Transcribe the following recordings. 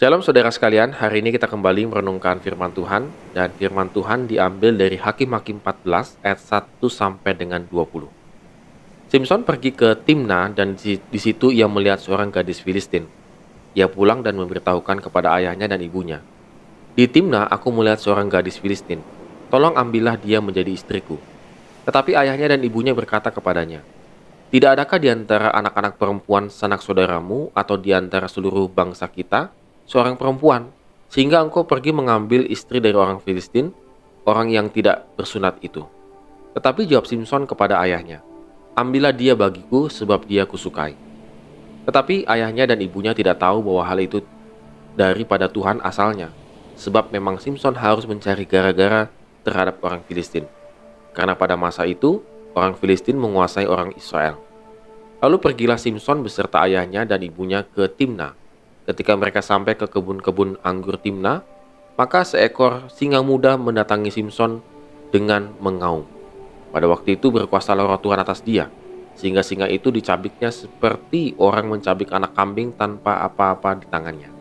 Shalom saudara sekalian, hari ini kita kembali merenungkan firman Tuhan, dan firman Tuhan diambil dari Hakim-Hakim 14 ayat 1 sampai dengan 20. Simson pergi ke Timna dan di situ ia melihat seorang gadis Filistin. Ia pulang dan memberitahukan kepada ayahnya dan ibunya. Di Timna aku melihat seorang gadis Filistin. Tolong ambillah dia menjadi istriku. Tetapi ayahnya dan ibunya berkata kepadanya, tidak adakah di antara anak-anak perempuan sanak saudaramu atau di antara seluruh bangsa kita seorang perempuan, sehingga engkau pergi mengambil istri dari orang Filistin, orang yang tidak bersunat itu? Tetapi jawab Simson kepada ayahnya, ambillah dia bagiku sebab dia kusukai. Tetapi ayahnya dan ibunya tidak tahu bahwa hal itu daripada Tuhan asalnya, sebab memang Simson harus mencari gara-gara terhadap orang Filistin. Karena pada masa itu, orang Filistin menguasai orang Israel. Lalu pergilah Simson beserta ayahnya dan ibunya ke Timna. Ketika mereka sampai ke kebun-kebun anggur Timna, maka seekor singa muda mendatangi Simson dengan mengaum. Pada waktu itu berkuasalah roh Tuhan atas dia, sehingga singa itu dicabiknya seperti orang mencabik anak kambing tanpa apa-apa di tangannya.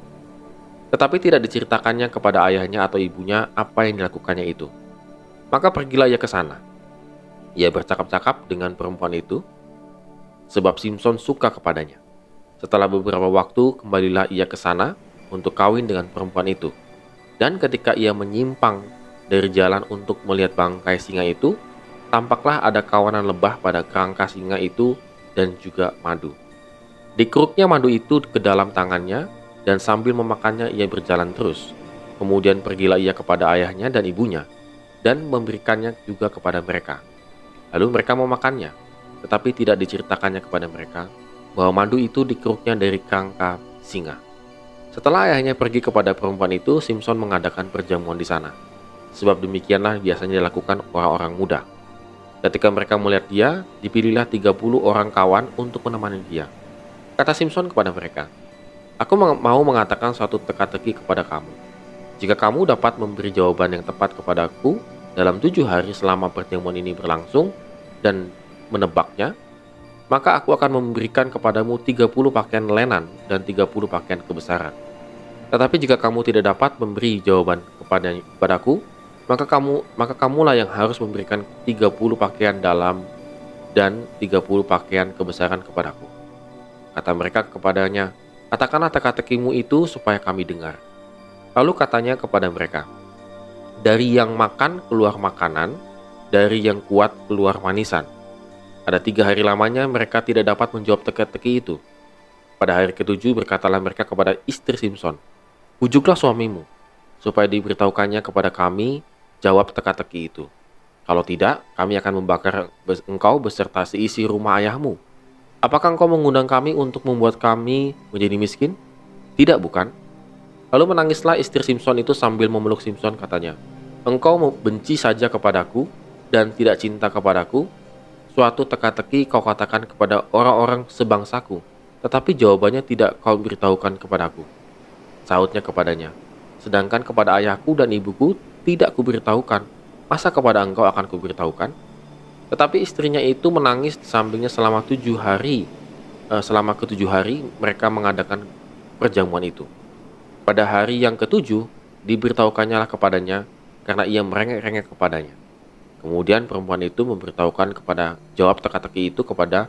Tetapi tidak diceritakannya kepada ayahnya atau ibunya apa yang dilakukannya itu. Maka pergilah ia ke sana. Ia bercakap-cakap dengan perempuan itu, sebab Simson suka kepadanya. Setelah beberapa waktu, kembalilah ia ke sana untuk kawin dengan perempuan itu. Dan ketika ia menyimpang dari jalan untuk melihat bangkai singa itu, tampaklah ada kawanan lebah pada kerangka singa itu dan juga madu. Dikeruknya madu itu ke dalam tangannya, dan sambil memakannya ia berjalan terus. Kemudian pergilah ia kepada ayahnya dan ibunya, dan memberikannya juga kepada mereka. Lalu mereka memakannya, tetapi tidak diceritakannya kepada mereka bahwa madu itu dikeruknya dari kerangka singa. Setelah ayahnya pergi kepada perempuan itu, Simson mengadakan perjamuan di sana. Sebab demikianlah biasanya dilakukan orang-orang muda. Ketika mereka melihat dia, dipilihlah 30 orang kawan untuk menemani dia. Kata Simson kepada mereka, aku mau mengatakan suatu teka-teki kepada kamu. Jika kamu dapat memberi jawaban yang tepat kepadaku dalam 7 hari selama pertemuan ini berlangsung dan menebaknya, maka aku akan memberikan kepadamu 30 pakaian lenan dan 30 pakaian kebesaran. Tetapi jika kamu tidak dapat memberi jawaban kepadaku, maka kamulah yang harus memberikan 30 pakaian dalam dan 30 pakaian kebesaran kepadaku. Kata mereka kepadanya, katakanlah teka-tekimu itu supaya kami dengar. Lalu katanya kepada mereka, dari yang makan keluar makanan, dari yang kuat keluar manisan. Ada 3 hari lamanya mereka tidak dapat menjawab teka-teki itu. Pada hari ke-7 berkatalah mereka kepada istri Simson, bujuklah suamimu, supaya diberitahukannya kepada kami jawab teka-teki itu. Kalau tidak, kami akan membakar engkau beserta seisi rumah ayahmu. Apakah engkau mengundang kami untuk membuat kami menjadi miskin? Tidak, bukan? Lalu menangislah istri Simson itu sambil memeluk Simson, katanya, engkau benci saja kepadaku dan tidak cinta kepadaku. Suatu teka-teki kau katakan kepada orang-orang sebangsaku, tetapi jawabannya tidak kau beritahukan kepadaku. Sahutnya kepadanya, sedangkan kepada ayahku dan ibuku tidak kuberitahukan, masa kepada engkau akan kuberitahukan? Tetapi istrinya itu menangis di sampingnya selama 7 hari. Selama ke-7 hari mereka mengadakan perjamuan itu. Pada hari yang ke-7 diberitahukannya kepadanya karena ia merengek-rengek kepadanya. Kemudian perempuan itu memberitahukan kepada jawab teka-teki itu kepada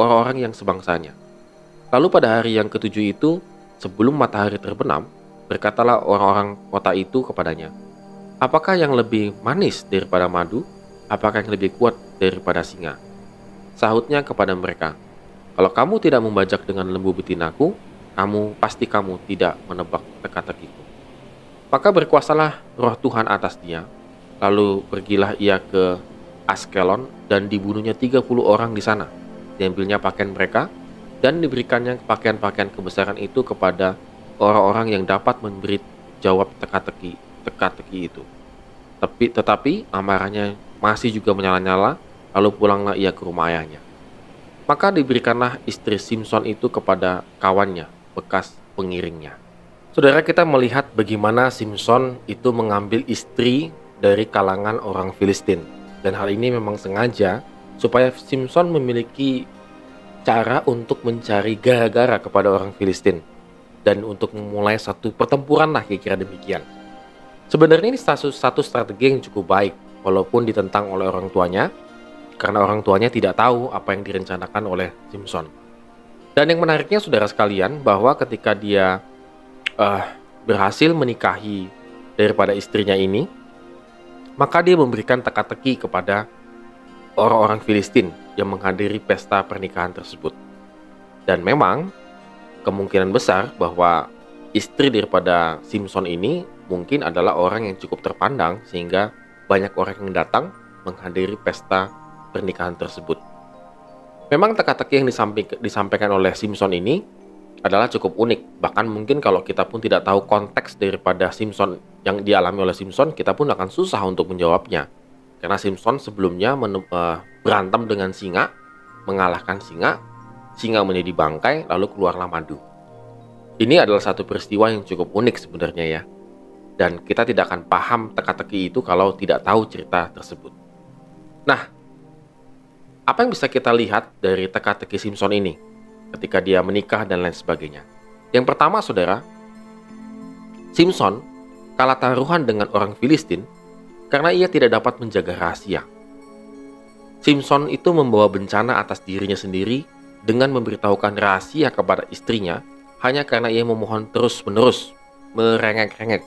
orang-orang yang sebangsanya. Lalu pada hari yang ke-7 itu, sebelum matahari terbenam, berkatalah orang-orang kota itu kepadanya, apakah yang lebih manis daripada madu? Apakah yang lebih kuat daripada singa? Sahutnya kepada mereka, kalau kamu tidak membajak dengan lembu betinaku, kamu tidak menebak teka-tekiku. Maka berkuasalah roh Tuhan atas dia. Lalu pergilah ia ke Askelon dan dibunuhnya 30 orang di sana. Diambilnya pakaian mereka dan diberikannya pakaian-pakaian kebesaran itu kepada orang-orang yang dapat memberi jawab teka-teki itu. Tetapi amarahnya masih juga menyala-nyala, lalu pulanglah ia ke rumah ayahnya. Maka diberikanlah istri Simson itu kepada kawannya, bekas pengiringnya. Saudara, kita melihat bagaimana Simson itu mengambil istri dari kalangan orang Filistin. Dan hal ini memang sengaja supaya Simson memiliki cara untuk mencari gara-gara kepada orang Filistin. dan untuk memulai satu pertempuran lah, kira-kira demikian. Sebenarnya ini satu strategi yang cukup baik, walaupun ditentang oleh orang tuanya, karena orang tuanya tidak tahu apa yang direncanakan oleh Simpson. Dan yang menariknya saudara sekalian, bahwa ketika dia berhasil menikahi daripada istrinya ini, maka dia memberikan teka-teki kepada orang-orang Filistin yang menghadiri pesta pernikahan tersebut. Dan memang kemungkinan besar bahwa istri daripada Simpson ini mungkin adalah orang yang cukup terpandang, sehingga banyak orang yang datang menghadiri pesta pernikahan tersebut. Memang teka-teki yang disampaikan oleh Simpson ini adalah cukup unik. Bahkan mungkin kalau kita pun tidak tahu konteks daripada Simpson yang dialami oleh Simpson, kita pun akan susah untuk menjawabnya. Karena Simpson sebelumnya berantem dengan singa, mengalahkan singa menjadi bangkai, lalu keluarlah madu. Ini adalah satu peristiwa yang cukup unik sebenarnya ya. Dan kita tidak akan paham teka-teki itu kalau tidak tahu cerita tersebut. Nah, apa yang bisa kita lihat dari teka-teki Simpson ini ketika dia menikah dan lain sebagainya? Yang pertama, saudara, Simpson kalah taruhan dengan orang Filistin karena ia tidak dapat menjaga rahasia. Simpson itu membawa bencana atas dirinya sendiri dengan memberitahukan rahasia kepada istrinya hanya karena ia memohon terus-menerus, merengek-rengek.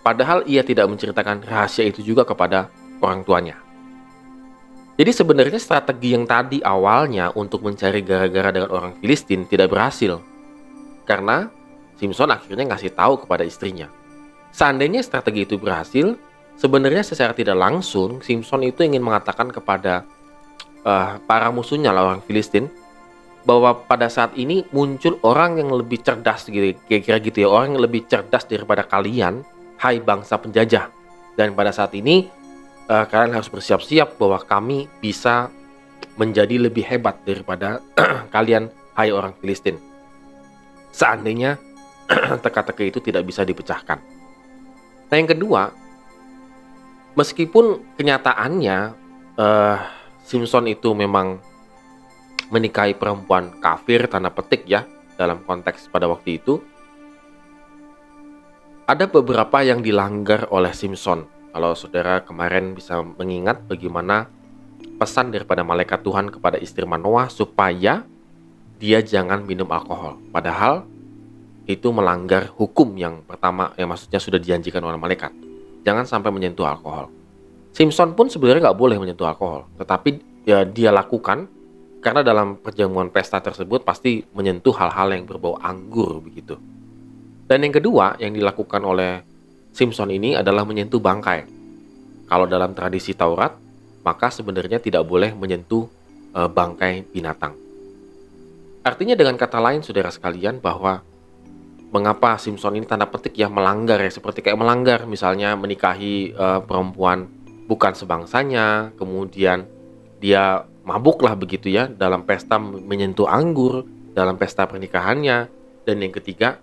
Padahal ia tidak menceritakan rahasia itu juga kepada orang tuanya. Jadi sebenarnya strategi yang tadi awalnya untuk mencari gara-gara dengan orang Filistin tidak berhasil. Karena Simpson akhirnya ngasih tahu kepada istrinya. Seandainya strategi itu berhasil, sebenarnya secara tidak langsung Simpson itu ingin mengatakan kepada para musuhnya lah, orang Filistin, bahwa pada saat ini muncul orang yang lebih cerdas gitu, kira-kira gitu ya, orang yang lebih cerdas daripada kalian, hai bangsa penjajah. Dan pada saat ini kalian harus bersiap-siap bahwa kami bisa menjadi lebih hebat daripada kalian, hai orang Filistin. Seandainya teka-teki itu tidak bisa dipecahkan. Nah, yang kedua, meskipun kenyataannya Simpson itu memang menikahi perempuan kafir tanda petik ya, dalam konteks pada waktu itu, ada beberapa yang dilanggar oleh Simpson. Kalau saudara kemarin bisa mengingat bagaimana pesan daripada malaikat Tuhan kepada istri Manoah supaya dia jangan minum alkohol. Padahal itu melanggar hukum yang pertama, yang maksudnya sudah dijanjikan oleh malaikat. Jangan sampai menyentuh alkohol. Simpson pun sebenarnya nggak boleh menyentuh alkohol, tetapi ya, dia lakukan karena dalam perjamuan pesta tersebut pasti menyentuh hal-hal yang berbau anggur begitu. Dan yang kedua yang dilakukan oleh Simpson ini adalah menyentuh bangkai. Kalau dalam tradisi Taurat, maka sebenarnya tidak boleh menyentuh bangkai binatang. Artinya dengan kata lain saudara sekalian, bahwa mengapa Simpson ini tanda petik ya melanggar ya, seperti kayak melanggar misalnya menikahi perempuan bukan sebangsanya, kemudian dia mabuk lah begitu ya dalam pesta, menyentuh anggur dalam pesta pernikahannya. Dan yang ketiga,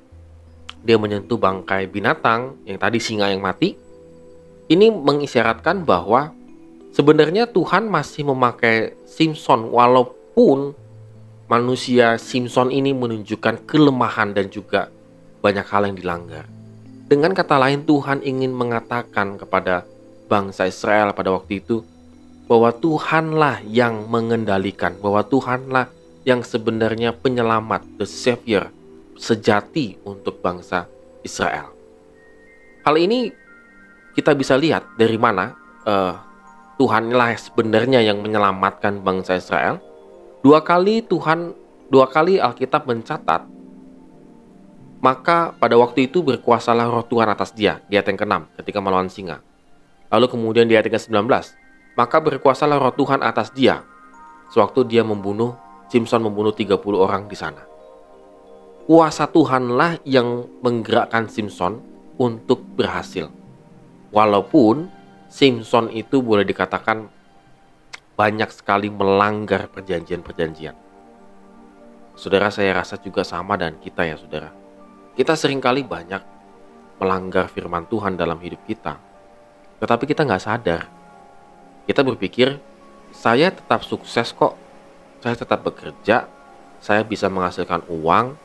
dia menyentuh bangkai binatang yang tadi singa yang mati. Ini mengisyaratkan bahwa sebenarnya Tuhan masih memakai Simpson walaupun manusia Simpson ini menunjukkan kelemahan dan juga banyak hal yang dilanggar. Dengan kata lain, Tuhan ingin mengatakan kepada bangsa Israel pada waktu itu bahwa Tuhanlah yang mengendalikan, bahwa Tuhanlah yang sebenarnya penyelamat, the savior sejati untuk bangsa Israel. Hal ini kita bisa lihat dari mana Tuhanlah sebenarnya yang menyelamatkan bangsa Israel. Dua kali Alkitab mencatat, maka pada waktu itu berkuasalah roh Tuhan atas dia, di ayat yang ke-6 ketika melawan singa. Lalu kemudian di ayat yang ke-19, maka berkuasalah roh Tuhan atas dia sewaktu dia Simpson membunuh 30 orang di sana. Kuasa Tuhanlah yang menggerakkan Simpson untuk berhasil. Walaupun Simpson itu boleh dikatakan banyak sekali melanggar perjanjian-perjanjian. Saudara, saya rasa juga sama dengan kita ya saudara. Kita seringkali banyak melanggar firman Tuhan dalam hidup kita, tetapi kita nggak sadar. Kita berpikir, saya tetap sukses kok, saya tetap bekerja, saya bisa menghasilkan uang,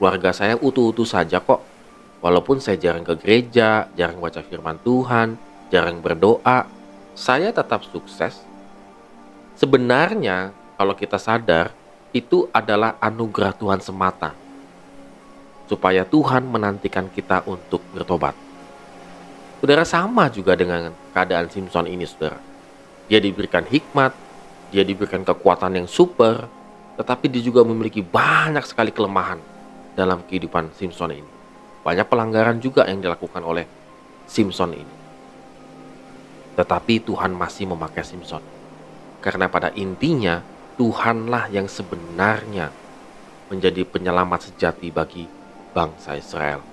keluarga saya utuh-utuh saja kok. Walaupun saya jarang ke gereja, jarang baca firman Tuhan, jarang berdoa, saya tetap sukses. Sebenarnya, kalau kita sadar, itu adalah anugerah Tuhan semata, supaya Tuhan menantikan kita untuk bertobat. Saudara, sama juga dengan keadaan Simpson ini, saudara. Dia diberikan hikmat, dia diberikan kekuatan yang super, tetapi dia juga memiliki banyak sekali kelemahan dalam kehidupan Simpson ini. Banyak pelanggaran juga yang dilakukan oleh Simpson ini. Tetapi Tuhan masih memakai Simpson. Karena pada intinya, Tuhanlah yang sebenarnya menjadi penyelamat sejati bagi bangsa Israel.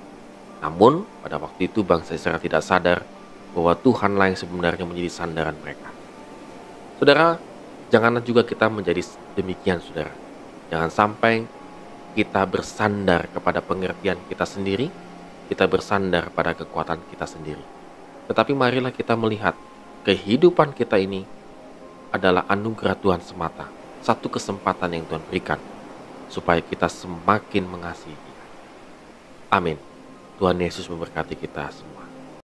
Namun, pada waktu itu bangsa Israel tidak sadar bahwa Tuhanlah yang sebenarnya menjadi sandaran mereka. Saudara, janganlah juga kita menjadi demikian, saudara. Jangan sampai kita bersandar kepada pengertian kita sendiri, kita bersandar pada kekuatan kita sendiri. Tetapi marilah kita melihat kehidupan kita ini adalah anugerah Tuhan semata, satu kesempatan yang Tuhan berikan supaya kita semakin mengasihi Dia. Amin. Tuhan Yesus memberkati kita semua.